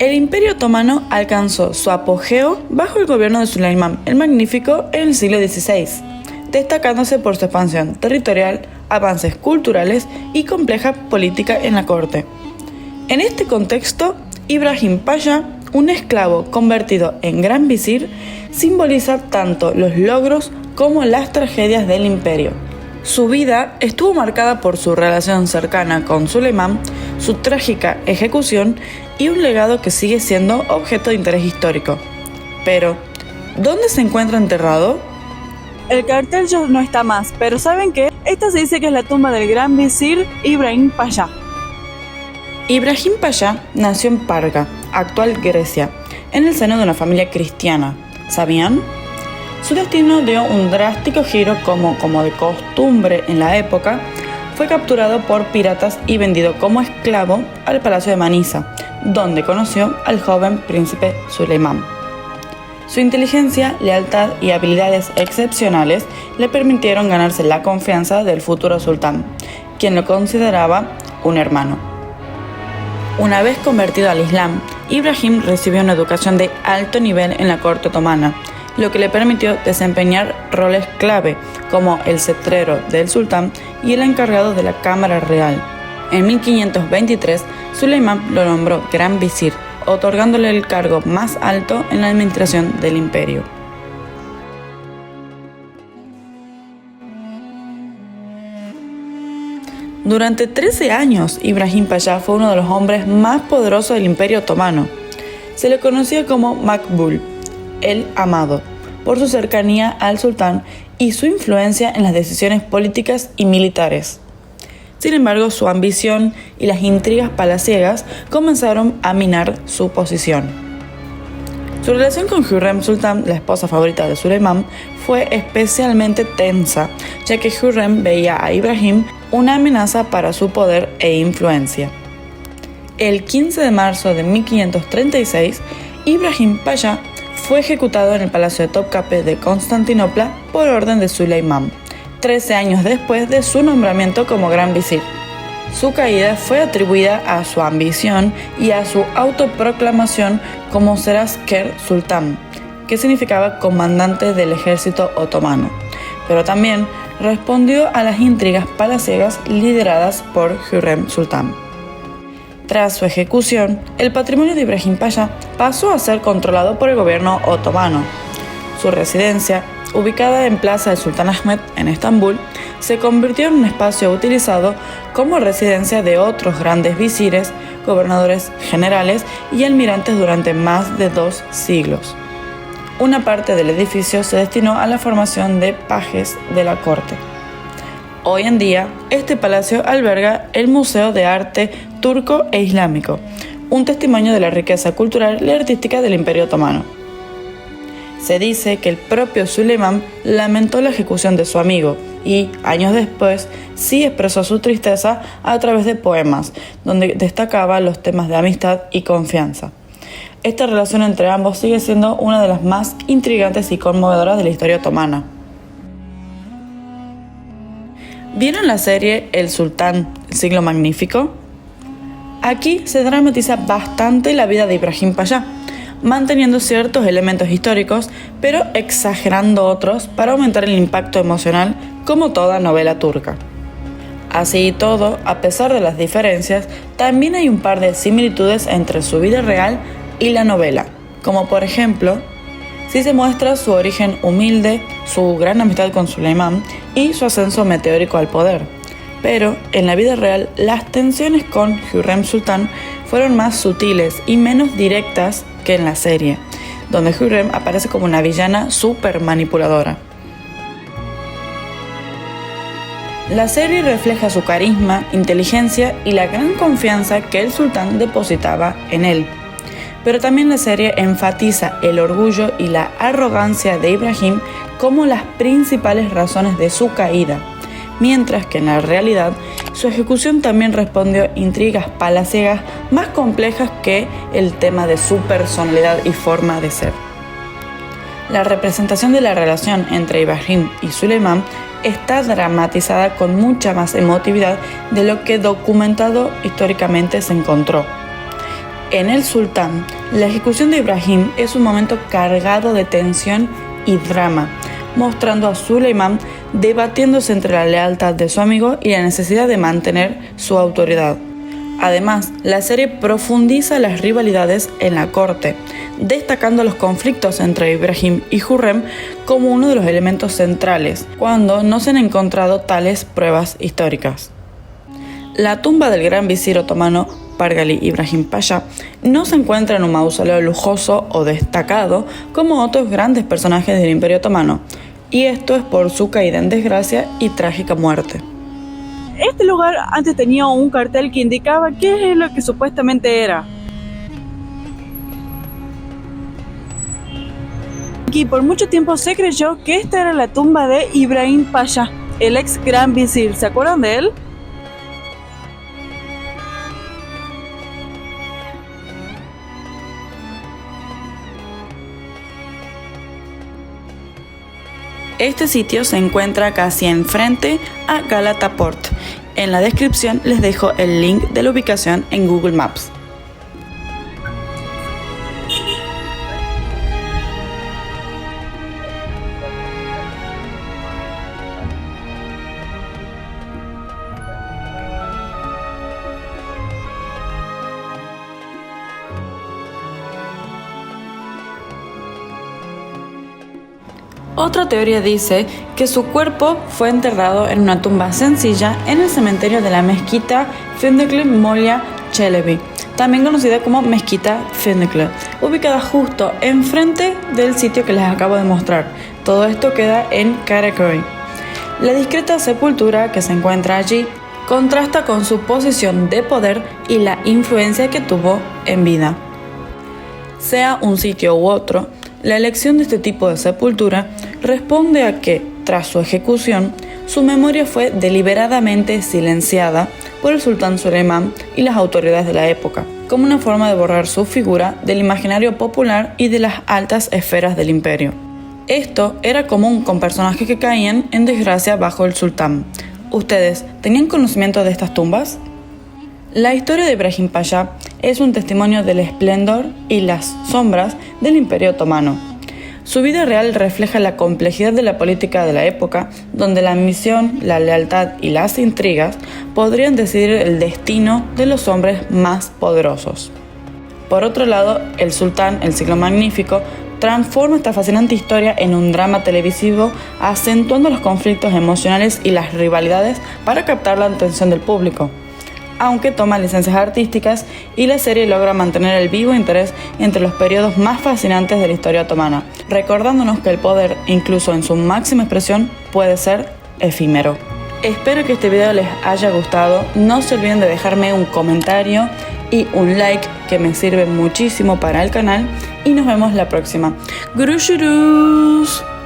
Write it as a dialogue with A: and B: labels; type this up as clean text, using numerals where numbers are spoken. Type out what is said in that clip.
A: El Imperio Otomano alcanzó su apogeo bajo el gobierno de Suleimán el Magnífico en el siglo XVI, destacándose por su expansión territorial, avances culturales y compleja política en la corte. En este contexto, Ibrahim Pasha, un esclavo convertido en gran visir, simboliza tanto los logros como las tragedias del imperio. Su vida estuvo marcada por su relación cercana con Suleimán, su trágica ejecución y un legado que sigue siendo objeto de interés histórico. Pero, ¿dónde se encuentra enterrado?
B: El cartel ya no está más, pero ¿saben qué? Esta se dice que es la tumba del gran visir Ibrahim Pasha.
A: Ibrahim Pasha nació en Parga, actual Grecia, en el seno de una familia cristiana. ¿Sabían? Su destino dio un drástico giro como de costumbre en la época. Fue capturado por piratas y vendido como esclavo al palacio de Manisa, donde conoció al joven príncipe Suleimán. Su inteligencia, lealtad y habilidades excepcionales le permitieron ganarse la confianza del futuro sultán, quien lo consideraba un hermano. Una vez convertido al Islam, Ibrahim recibió una educación de alto nivel en la corte otomana, lo que le permitió desempeñar roles clave como el cetrero del sultán y el encargado de la cámara real. En 1523, Suleimán lo nombró gran visir, otorgándole el cargo más alto en la administración del imperio. Durante 13 años, Ibrahim Pasha fue uno de los hombres más poderosos del Imperio Otomano. Se le conocía como Makbul, el amado, por su cercanía al sultán y su influencia en las decisiones políticas y militares. Sin embargo, su ambición y las intrigas palaciegas comenzaron a minar su posición. Su relación con Hürrem Sultan, la esposa favorita de Suleimán, fue especialmente tensa, ya que Hürrem veía a Ibrahim una amenaza para su poder e influencia. El 15 de marzo de 1536, Ibrahim Pasha fue ejecutado en el Palacio de Topkapi de Constantinopla por orden de Suleimán, 13 años después de su nombramiento como gran visir. Su caída fue atribuida a su ambición y a su autoproclamación como Serasker Sultán, que significaba comandante del ejército otomano, pero también respondió a las intrigas palaciegas lideradas por Hürrem Sultán. Tras su ejecución, el patrimonio de Ibrahim Pasha pasó a ser controlado por el gobierno otomano. Su residencia, ubicada en Plaza del Sultán Ahmed en Estambul, se convirtió en un espacio utilizado como residencia de otros grandes visires, gobernadores generales y almirantes durante más de 2 siglos. Una parte del edificio se destinó a la formación de pajes de la corte. Hoy en día, este palacio alberga el Museo de Arte Turco e Islámico, un testimonio de la riqueza cultural y artística del Imperio Otomano. Se dice que el propio Suleimán lamentó la ejecución de su amigo y, años después, sí expresó su tristeza a través de poemas, donde destacaba los temas de amistad y confianza. Esta relación entre ambos sigue siendo una de las más intrigantes y conmovedoras de la historia otomana. ¿Vieron la serie El Sultán, el siglo magnífico? Aquí se dramatiza bastante la vida de Ibrahim Pasha, manteniendo ciertos elementos históricos, pero exagerando otros para aumentar el impacto emocional, como toda novela turca. Así y todo, a pesar de las diferencias, también hay un par de similitudes entre su vida real y la novela, como por ejemplo, sí se muestra su origen humilde, su gran amistad con Suleimán y su ascenso meteórico al poder. Pero en la vida real, las tensiones con Hürrem Sultán fueron más sutiles y menos directas que en la serie, donde Hürrem aparece como una villana súper manipuladora. La serie refleja su carisma, inteligencia y la gran confianza que el sultán depositaba en él. Pero también la serie enfatiza el orgullo y la arrogancia de Ibrahim como las principales razones de su caída, mientras que en la realidad su ejecución también respondió a intrigas palaciegas más complejas que el tema de su personalidad y forma de ser. La representación de la relación entre Ibrahim y Suleimán está dramatizada con mucha más emotividad de lo que documentado históricamente se encontró. En El Sultán, la ejecución de Ibrahim es un momento cargado de tensión y drama, mostrando a Suleimán debatiéndose entre la lealtad de su amigo y la necesidad de mantener su autoridad. Además, la serie profundiza las rivalidades en la corte, destacando los conflictos entre Ibrahim y Hürrem como uno de los elementos centrales, cuando no se han encontrado tales pruebas históricas. La tumba del gran visir otomano Pargali Ibrahim Pasha no se encuentra en un mausoleo lujoso o destacado como otros grandes personajes del Imperio Otomano, y esto es por su caída en desgracia y trágica muerte.
B: Este lugar antes tenía un cartel que indicaba qué es lo que supuestamente era. Y por mucho tiempo se creyó que esta era la tumba de Ibrahim Pasha, el ex gran visir. ¿Se acuerdan de él?
A: Este sitio se encuentra casi enfrente a Galata Port. En la descripción les dejo el link de la ubicación en Google Maps. Otra teoría dice que su cuerpo fue enterrado en una tumba sencilla en el cementerio de la mezquita Fındıklı Molla Çelebi, también conocida como Mezquita Fındıklı, ubicada justo enfrente del sitio que les acabo de mostrar. Todo esto queda en Karaköy. La discreta sepultura que se encuentra allí contrasta con su posición de poder y la influencia que tuvo en vida. Sea un sitio u otro, la elección de este tipo de sepultura responde a que, tras su ejecución, su memoria fue deliberadamente silenciada por el sultán Suleimán y las autoridades de la época, como una forma de borrar su figura del imaginario popular y de las altas esferas del imperio. Esto era común con personajes que caían en desgracia bajo el sultán. ¿Ustedes tenían conocimiento de estas tumbas? La historia de Ibrahim Pasha es un testimonio del esplendor y las sombras del Imperio Otomano. Su vida real refleja la complejidad de la política de la época, donde la ambición, la lealtad y las intrigas podrían decidir el destino de los hombres más poderosos. Por otro lado, El Sultán, el Siglo Magnífico, transforma esta fascinante historia en un drama televisivo, acentuando los conflictos emocionales y las rivalidades para captar la atención del público. Aunque toma licencias artísticas y la serie logra mantener el vivo interés entre los periodos más fascinantes de la historia otomana, recordándonos que el poder, incluso en su máxima expresión, puede ser efímero. Espero que este video les haya gustado. No se olviden de dejarme un comentario y un like, que me sirve muchísimo para el canal, y nos vemos la próxima. ¡Görüşürüz!